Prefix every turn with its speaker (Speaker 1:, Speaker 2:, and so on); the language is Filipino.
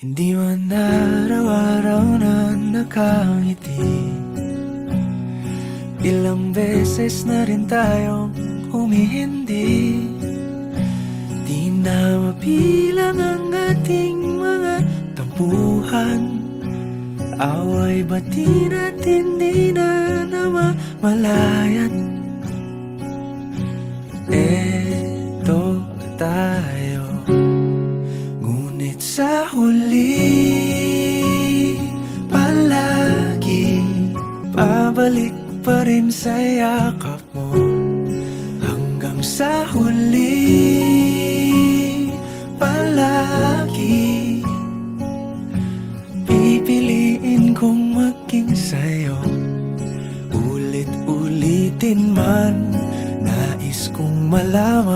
Speaker 1: Hindi man araw-araw na nakangiti, ilang beses na rin tayong humihindi. Di na mabilang ang ating mga tampuhan, away bati natin di na namamalayan. Eto na tayo, ngunit sa huli palagi pabalik pa rin sa yakap mo. Hanggang sa huli palagi pipiliin kong maging sa'yo. Ulit-ulitin man, nais kong malaman